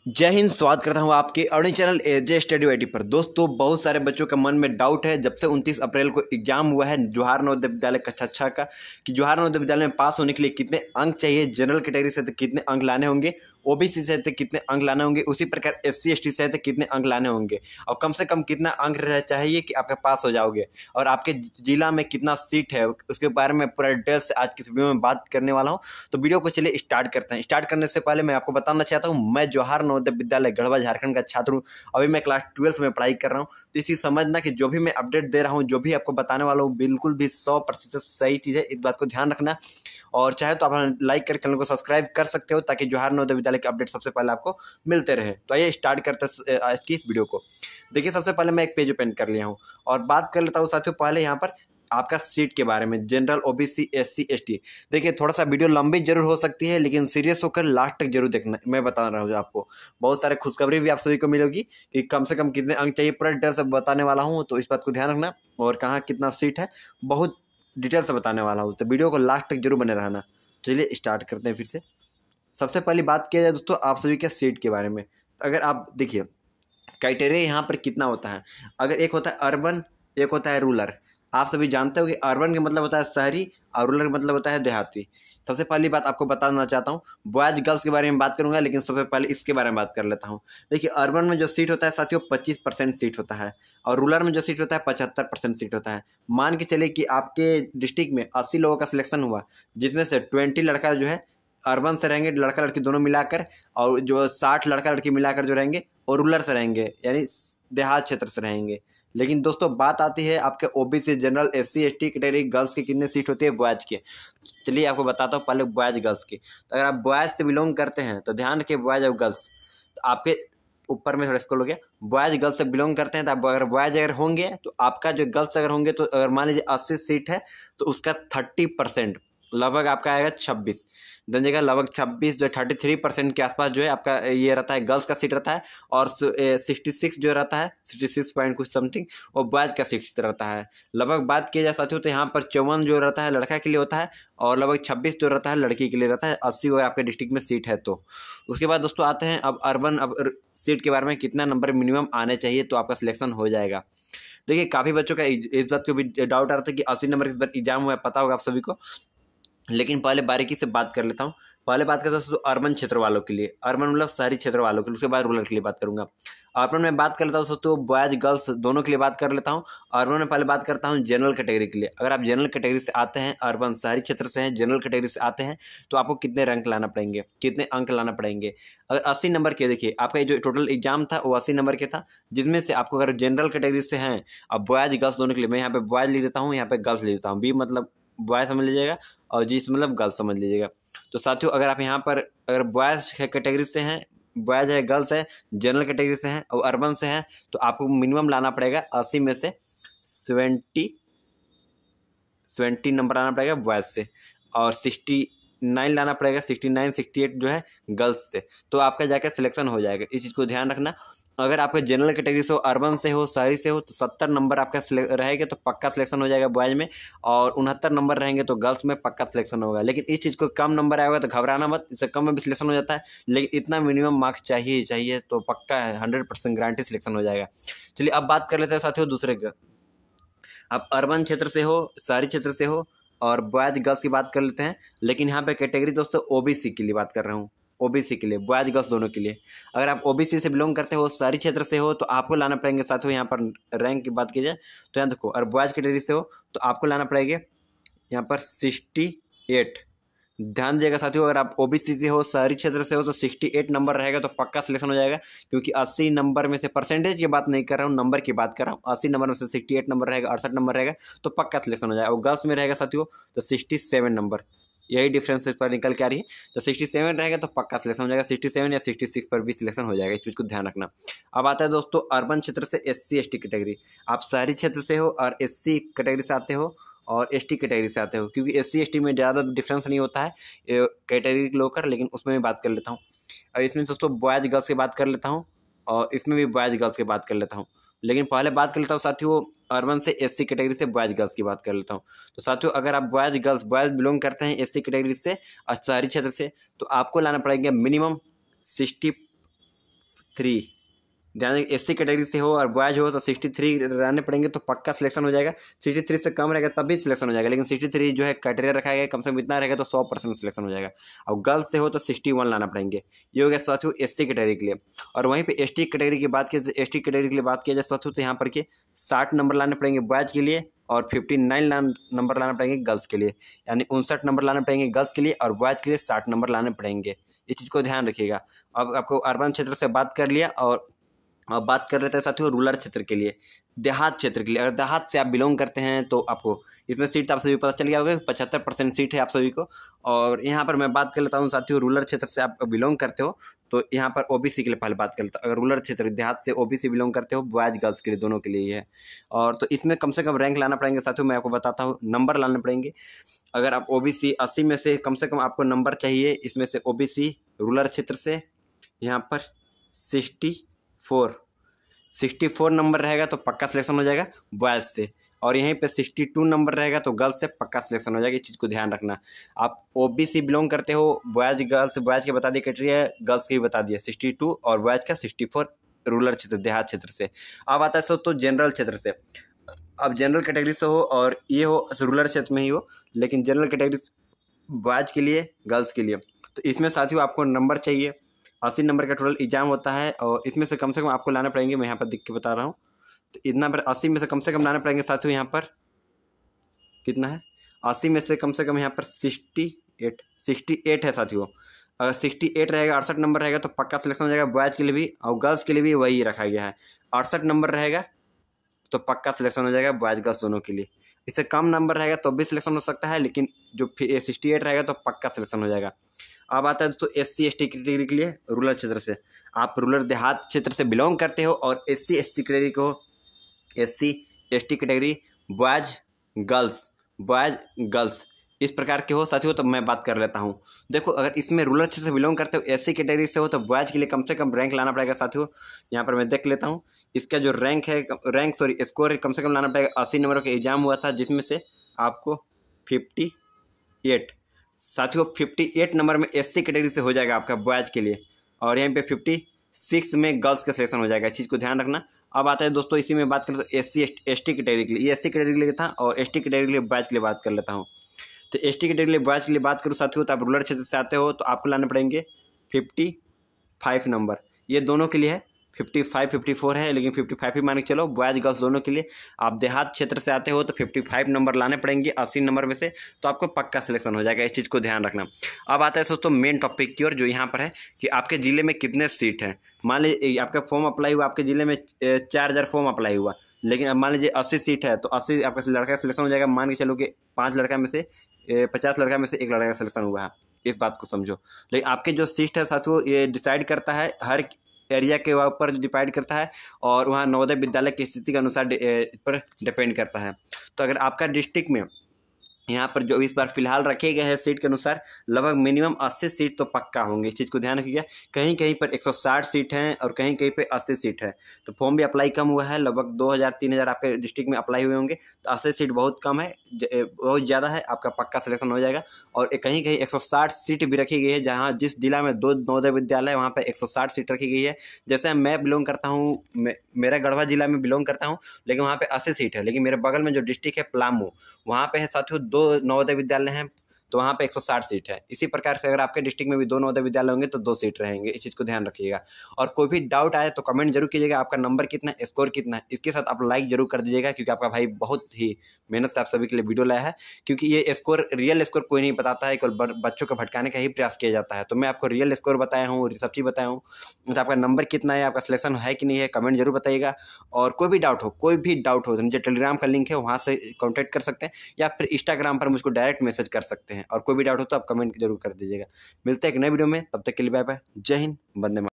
जय हिंद। स्वागत करता हूं आपके earning channel AJ study YT पर। दोस्तों, बहुत सारे बच्चों के मन में डाउट है जब से 29 अप्रैल को एग्जाम हुआ है जवाहर नवोदय विद्यालय कक्षा 6 का कि जवाहर नवोदय विद्यालय में पास होने के लिए कितने अंक चाहिए, जनरल कैटेगरी से तो कितने अंक लाने होंगे, ओबीसी से तो कितने अंक लाने होंगे, उसी प्रकार एससी एसटी से तो कितने अंक लाने होंगे और कम से कम कितना अंक चाहिए कि आपके पास हो जाओगे और आपके जिला में कितना सीट है, उसके बारे में पूरा डिटेल से आज की इस वीडियो में बात करने वाला हूं। तो वीडियो को चलिए स्टार्ट करते हैं। स्टार्ट करने से पहले मैं आपको बताना चाहता हूं, मैं जवाहर नवोदय विद्यालय गढ़वा झारखंड का छात्र हूं। अभी मैं क्लास 12 में पढ़ाई कर रहा हूं। तो इसी समझना कि जो भी मैं अपडेट दे रहा हूं, जो भी आपको बताने वाला हूं, बिल्कुल भी 100% सही चीज़ है। इस बात को ध्यान रखना और चाहे तो आप लाइक कर चैनल को सब्सक्राइब कर सकते हो ताकि जवाहर नवोदय विद्यालय के अपडेट सबसे पहले आपको मिलते रहे। तो आइए स्टार्ट करते हैं आज की इस वीडियो को। देखिए, सबसे पहले मैं एक पेज ओपन कर लिया हूँ और बात कर लेता हूँ साथियों पहले यहाँ पर आपका सीट के बारे में, जनरल, ओबीसी, एससी, एसटी। देखिए, थोड़ा सा वीडियो लंबी जरूर हो सकती है लेकिन सीरियस होकर लास्ट तक जरूर देखना। मैं बता रहा हूँ आपको, बहुत सारे खुशखबरी भी आप सभी को मिलेगी कि कम से कम कितने अंक चाहिए, पूरा डिटेल से बताने वाला हूँ। तो इस बात को ध्यान रखना और कहाँ कितना सीट है बहुत डिटेल से बताने वाला हूँ। तो वीडियो को लास्ट तक जरूर बने रहना। चलिए स्टार्ट करते हैं फिर से। सबसे पहली बात किया जाए दोस्तों आप सभी के सीट के बारे में। अगर आप देखिए क्राइटेरिया यहाँ पर कितना होता है। अगर एक होता है अर्बन, एक होता है रूरल। आप सभी जानते हो कि अर्बन का मतलब होता है शहरी और रूरल का मतलब होता है देहाती। सबसे पहली बात आपको बताना चाहता हूँ, बॉयज गर्ल्स के बारे में बात करूंगा लेकिन सबसे पहले इसके बारे में बात कर लेता हूँ। देखिए, अर्बन में जो सीट होता है साथियों 25% सीट होता है और रूरल में जो सीट होता है 75% सीट होता है। मान के चलिए कि आपके डिस्ट्रिक्ट में 80 लोगों का सिलेक्शन हुआ, जिसमें से 20 लड़का जो है अर्बन से रहेंगे, लड़का लड़की दोनों मिलाकर, और जो 60 लड़का लड़की मिलाकर जो रहेंगे और रूरल से रहेंगे, यानी देहात क्षेत्र से रहेंगे। लेकिन दोस्तों बात आती है आपके OBC, general, SC ST category girls की कितनी सीट होती है बॉयज की। चलिए आपको बताता हूँ पहले बॉयज गर्ल्स की। तो अगर आप बॉयज से बिलोंग करते हैं तो ध्यान रखिए, बॉयज और गर्ल्स तो आपके ऊपर में थोड़ा स्क्रॉल हो गया, बॉयज गर्ल्स से बिलोंग करते हैं तो आप अगर बॉयज अगर होंगे तो आपका जो गर्ल्स अगर होंगे तो अगर मान लीजिए 80 सीट है तो उसका 30% लगभग आपका आएगा 26। जगह लगभग 26 जो 33% के आसपास जो है आपका ये रहता है गर्ल्स का सीट रहता है और 66 जो रहता है 66 पॉइंट कुछ समथिंग वो बॉयज का सीट रहता है। लगभग बात की जाए साथियों तो यहाँ पर 54 जो रहता है लड़का के लिए होता है और लगभग 26 जो रहता है लड़की के लिए रहता है। 80 अगर आपके डिस्ट्रिक्ट में सीट है तो। उसके बाद दोस्तों आते हैं अब अर्बन, अब सीट के बारे में कितना नंबर मिनिमम आने चाहिए तो आपका सिलेक्शन हो जाएगा। देखिए, काफ़ी बच्चों का इस बात को भी डाउट आ रहा था कि 80 नंबर इस बार एग्जाम हुआ है, पता होगा आप सभी को। लेकिन पहले बारीकी से बात कर लेता हूँ। पहले बात करता हूँ अर्बन क्षेत्र वालों के लिए, अर्बन मतलब शहरी क्षेत्र वालों के लिए, उसके बाद रूरल के लिए बात करूंगा। अर्बन में बात कर लेता हूँ तो बॉयज गर्ल्स दोनों के लिए बात कर लेता हूँ। अर्बन में पहले बात करता हूँ जनरल कैटेगरी के लिए। अगर आप जनरल कैटेगरी से आते हैं, अर्बन शहरी क्षेत्र से हैं, जनरल कैटेगरी से आते हैं तो आपको कितने रैंक लाना पड़ेंगे, कितने अंक लाना पड़ेंगे। अगर 80 नंबर के, देखिए आपका जो टोटल एग्जाम था वो 80 नंबर के था, जिसमें से आपको अगर जनरल कैटेगरी से हैं, अब बॉयज गर्ल्स दोनों के लिए, मैं यहाँ पे बॉयज लिख देता हूँ, यहाँ पे गर्ल्स लिख देता हूँ। बी मतलब बॉय समझ लीजिएगा और जी मतलब गर्ल्स समझ लीजिएगा। तो साथियों अगर आप यहाँ पर अगर बॉयज कैटेगरी से हैं, बॉयज है, गर्ल्स है, जनरल कैटेगरी से हैं और अर्बन से हैं तो आपको मिनिमम लाना पड़ेगा 80 में से 70 नंबर आना पड़ेगा बॉयज से और 69 लाना पड़ेगा, 69 68 जो है गर्ल्स से। तो आपका जाकर सिलेक्शन हो जाएगा। इस चीज़ को ध्यान रखना। अगर आपका जनरल कैटेगरी से हो, अर्बन से हो, शहरी से हो तो 70 नंबर आपका रहेगा तो पक्का सिलेक्शन हो जाएगा बॉयज में और 69 नंबर रहेंगे तो गर्ल्स में पक्का सिलेक्शन होगा। लेकिन इस चीज़ को कम नंबर आएगा तो घबराना मत, इससे कम में भी सिलेक्शन हो जाता है लेकिन इतना मिनिमम मार्क्स चाहिए ही चाहिए, तो पक्का है 100% गारंटी सिलेक्शन हो जाएगा। चलिए अब बात कर लेते हैं साथियों दूसरे का। आप अर्बन क्षेत्र से हो, शहरी क्षेत्र से हो और बॉयज गर्ल्स की बात कर लेते हैं। लेकिन यहाँ पे कैटेगरी दोस्तों ओबीसी के लिए बात कर रहा हूँ, ओबीसी के लिए, बॉयज गर्ल्स दोनों के लिए। अगर आप ओबीसी से बिलोंग करते हो, शहरी क्षेत्र से हो तो आपको लाना पड़ेंगे साथियों, यहाँ पर रैंक की बात की जाए तो यहाँ देखो, अगर बॉयज कैटेगरी से हो तो आपको लाना पड़ेगा यहाँ पर 68। ध्यान दीजिएगा साथियों, अगर आप ओबीसी से हो, शहरी क्षेत्र से हो तो 68 नंबर रहेगा तो पक्का सिलेक्शन हो जाएगा। क्योंकि 80 नंबर में से, परसेंटेज की बात नहीं कर रहा हूँ, नंबर की बात कर रहा हूँ, 80 नंबर में से 68 नंबर रहेगा, 68 नंबर रहेगा तो पक्का सिलेक्शन हो जाएगा। और गर्ल्स में रहेगा साथियों तो 67 नंबर, यही डिफरेंस पर निकल के आ रही है। तो 67 रहेगा तो पक्का सिलेक्शन हो जाएगा, 67 या 66 पर भी सिलेक्शन हो जाएगा। इस चीज़ को ध्यान रखना। अब आता है दोस्तों अर्बन क्षेत्र से एससी एसटी कैटेगरी। आप शहरी क्षेत्र से हो और एससी कैटेगरी से आते हो और एसटी कैटेगरी से आते हो, क्योंकि एससी एसटी में ज़्यादा डिफरेंस नहीं होता है कैटेगरी के लोग कर, लेकिन उसमें भी बात कर लेता हूँ। और इसमें दोस्तों बॉयज गर्ल्स की बात कर लेता हूँ और इसमें भी बॉयज गर्ल्स की बात कर लेता हूँ। लेकिन पहले बात कर लेता हूँ साथियों अर्बन से एससी कैटेगरी से बॉयज गर्ल्स की बात कर लेता हूँ। तो साथियों अगर आप बॉयज गर्ल्स, बॉयज बिलोंग करते हैं एससी कैटेगरी से और शहरी क्षेत्र से तो आपको लाना पड़ेगा मिनिमम 63। ध्यान रखिए, एससी कैटेगरी से हो और बॉयज हो तो 63 रहने पड़ेंगे तो पक्का सिलेक्शन हो जाएगा। 63 से कम रहेगा तब भी सिलेक्शन हो जाएगा, लेकिन 63 जो है क्राइटेरिया रखा गया कम से कम इतना रहेगा तो 100% सिलेक्शन हो जाएगा। और गर्ल्स से हो तो 61 लाना पड़ेंगे। ये हो गया साथियों एससी कैटेगरी के लिए। और वहीं पे एसटी कैटेगरी की बात की, एसटी कैटेगरी के लिए बात किया जाए साथियों तो यहाँ पर के 60 नंबर लाने पड़ेंगे बॉयज के लिए और 59 नंबर लाना पड़ेंगे गर्ल्स के लिए। यानी 59 नंबर लाने पड़ेंगे गर्ल्स के लिए और बॉयज के लिए 60 नंबर लाने पड़ेंगे। इस चीज़ को ध्यान रखिएगा। अब आपको अर्बन क्षेत्र से बात कर लिया और अब बात कर लेते हैं साथियों रूरल क्षेत्र के लिए, देहात क्षेत्र के लिए। अगर देहात से आप बिलोंग करते हैं तो आपको इसमें सीट तो आप सभी पता चल गया होगा, 75% सीट है आप सभी को। और यहाँ पर मैं बात कर लेता हूँ साथियों रूरल क्षेत्र से आप बिलोंग करते हो तो यहाँ पर ओबीसी के लिए पहले बात कर लेता हूँ। अगर रूरल क्षेत्र देहात से ओबीसी बिलोंग करते हो, बॉयज गर्ल्स के लिए दोनों के लिए ही है। और तो इसमें कम से कम रैंक लाना पड़ेंगे साथियों, मैं आपको बताता हूँ नंबर लाने पड़ेंगे। अगर आप ओबीसी 80 में से कम आपको नंबर चाहिए, इसमें से ओबीसी रूरल क्षेत्र से यहाँ पर 64 नंबर रहेगा तो पक्का सिलेक्शन हो जाएगा बॉयज़ से। और यहीं पे 62 नंबर रहेगा तो गर्ल्स से पक्का सिलेक्शन हो जाएगा। इस चीज़ को ध्यान रखना। आप ओबीसी बिलोंग करते हो, बॉयज गर्ल्स, बॉयज के बता दिए क्राइटेरिया, गर्ल्स के भी बता दिया 62 और बॉयज का 64 रूरल क्षेत्र देहात क्षेत्र से। अब आता है तो जनरल क्षेत्र से। अब जनरल कैटेगरी से हो और ये हो रूरल क्षेत्र में ही हो, लेकिन जनरल कैटेगरी बॉयज के लिए गर्ल्स के लिए तो इसमें साथियों आपको नंबर चाहिए। 80 नंबर का टोटल एग्जाम होता है और इसमें से कम आपको लाना पड़ेंगे, मैं यहाँ पर दिख के बता रहा हूँ। तो इतना पर 80 में से कम लाना पड़ेंगे साथियों। यहाँ पर कितना है, 80 में से कम यहाँ पर 68 है साथियों। अगर 68 रहेगा, 68 नंबर रहेगा तो पक्का सिलेक्शन हो जाएगा बॉयज़ के लिए भी और गर्ल्स के लिए भी वही रखा गया है। 68 नंबर रहेगा तो पक्का सिलेक्शन हो जाएगा बॉयज़ गर्ल्स दोनों के लिए। इससे कम नंबर रहेगा तो भी सिलेक्शन हो सकता है, लेकिन जो 68 रहेगा तो पक्का सिलेक्शन हो जाएगा। अब आता है दोस्तों एससी एसटी कैटेगरी के लिए रूरल क्षेत्र से। आप रूरल देहात क्षेत्र से बिलोंग करते हो और एससी एसटी कैटेगरी को SC ST category boys girls इस प्रकार के हो साथियों। तो मैं बात कर लेता हूँ। देखो अगर इसमें रूरल क्षेत्र से बिलोंग करते हो, एससी कैटेगरी से हो तो बॉयज के लिए कम से कम रैंक लाना पड़ेगा साथियों। यहाँ पर मैं देख लेता हूँ इसका जो स्कोर कम से कम लाना पड़ेगा। 80 नंबर का एग्जाम हुआ था जिसमें से आपको 58 साथियों 58 नंबर में एससी कैटेगरी से हो जाएगा आपका बॉयज के लिए और यहाँ पे 56 में गर्ल्स का सिलेक्शन हो जाएगा। इस चीज़ को ध्यान रखना। अब आता है दोस्तों इसी में बात करें तो एससी एसटी कैटेगरी के लिए, ये एससी कैटेगरी के लिए था और एसटी कैटेगरी के लिए बॉयज के लिए बात कर लेता हूँ। तो एसटी कैटेगरी के लिए बॉयज के लिए बात करूँ साथियों तो आप रूरल क्षेत्र से आते हो तो आपको लाने पड़ेंगे 55 नंबर। ये दोनों के लिए है, 55 54 है, लेकिन 55 ही मान के चलो बॉयज गर्ल्स दोनों के लिए। आप देहात क्षेत्र से आते हो तो 55 नंबर लाने पड़ेंगे 80 नंबर में से, तो आपको पक्का सिलेक्शन हो जाएगा। इस चीज़ को ध्यान रखना। अब आता है दोस्तों मेन टॉपिक की ओर, जो यहाँ पर है कि आपके ज़िले में कितने सीट हैं। मान लीजिए आपका फॉर्म अप्लाई हुआ, आपके ज़िले में 4000 फॉर्म अप्लाई हुआ, लेकिन अब मान लीजिए 80 सीट है तो 80 आपका लड़का का सिलेक्शन हो जाएगा। मान के चलो कि 5 लड़का में से 50 लड़का में से 1 लड़का का सिलेक्शन हुआ है। इस बात को समझो। लेकिन आपके जो सीट है साथियों ये डिसाइड करता है, हर एरिया के ऊपर डिपेंड करता है और वहाँ नवोदय विद्यालय की स्थिति के अनुसार पर डिपेंड करता है। तो अगर आपका डिस्ट्रिक्ट में यहाँ पर जो इस बार फिलहाल रखे गए हैं सीट के अनुसार लगभग मिनिमम 80 सीट तो पक्का होंगे। इस चीज़ को ध्यान रखिएगा। कहीं कहीं पर 160 सीट हैं और कहीं कहीं पे 80 सीट है। तो फॉर्म भी अप्लाई कम हुआ है, लगभग 2000-3000 आपके डिस्ट्रिक्ट में अप्लाई हुए होंगे। तो 80 सीट बहुत कम है, बहुत ज़्यादा है, आपका पक्का सिलेक्शन हो जाएगा। और कहीं कहीं 160 सीट भी रखी गई है, जहाँ जिस जिला में 2 नवोदय विद्यालय है वहाँ पर 160 सीट रखी गई है। जैसे मैं बिलोंग करता हूँ, मेरा गढ़वा जिला में बिलोंग करता हूँ, लेकिन वहाँ पर 80 सीट है। लेकिन मेरे बगल में जो डिस्ट्रिक्ट है पलामू, वहाँ पे है साथियों 2 नवोदय विद्यालय हैं, तो वहाँ पे 160 सीट है। इसी प्रकार से अगर आपके डिस्ट्रिक्ट में भी 2 नवोदय विद्यालय होंगे तो 2 सीट रहेंगे। इस चीज़ को ध्यान रखिएगा। और कोई भी डाउट आए तो कमेंट जरूर कीजिएगा, आपका नंबर कितना है, स्कोर कितना है। इसके साथ आप लाइक जरूर कर दीजिएगा, क्योंकि आपका भाई बहुत ही मेहनत से आप सभी के लिए वीडियो लाया है। क्योंकि ये स्कोर, रियल स्कोर कोई नहीं बताता है, केवल बच्चों को भटकाने का ही प्रयास किया जाता है। तो मैं आपको रियल स्कोर बताया हूँ, सब चीज़ बताया हूँ। तो आपका नंबर कितना है, आपका सिलेक्शन है कि नहीं है, कमेंट जरूर बताइएगा। और कोई भी डाउट हो तो मुझे टेलीग्राम का लिंक है, वहाँ से कॉन्टैक्ट कर सकते हैं, या फिर इंस्टाग्राम पर मुझको डायरेक्ट मैसेज कर सकते हैं। और कोई भी डाउट हो तो आप कमेंट जरूर कर दीजिएगा। मिलते हैं एक नए वीडियो में, तब तक के लिए बाय बाय। जय हिंद, वंदे मातरम।